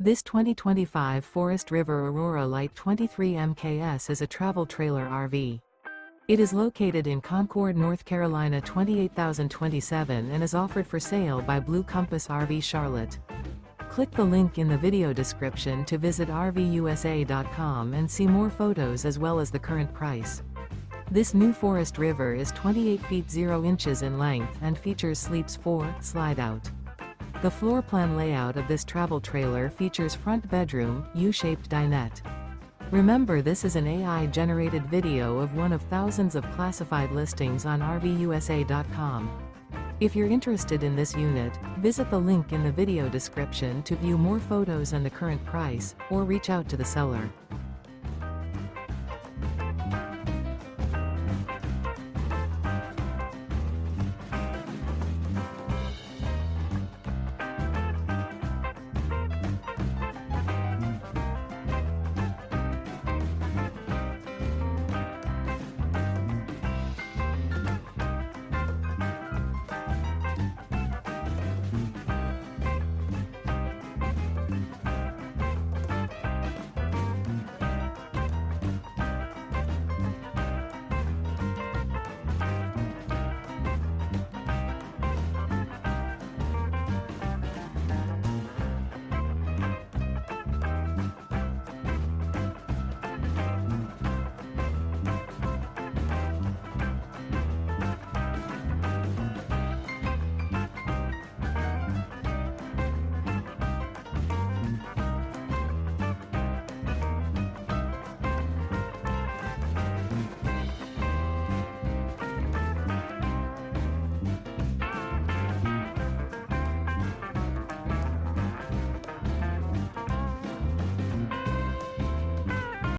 This 2025 Forest River Aurora Light 23 MKS is a travel trailer RV. It is located in Concord, North Carolina 28027 and is offered for sale by Blue Compass RV Charlotte. Click the link in the video description to visit RVUSA.com and see more photos as well as the current price. This new Forest River is 28 feet 0 inches in length and features Sleeps 4 Slideout. The floor plan layout of this travel trailer features front bedroom, U-shaped dinette. Remember, this is an AI-generated video of one of thousands of classified listings on RVUSA.com. If you're interested in this unit, visit the link in the video description to view more photos and the current price, or reach out to the seller.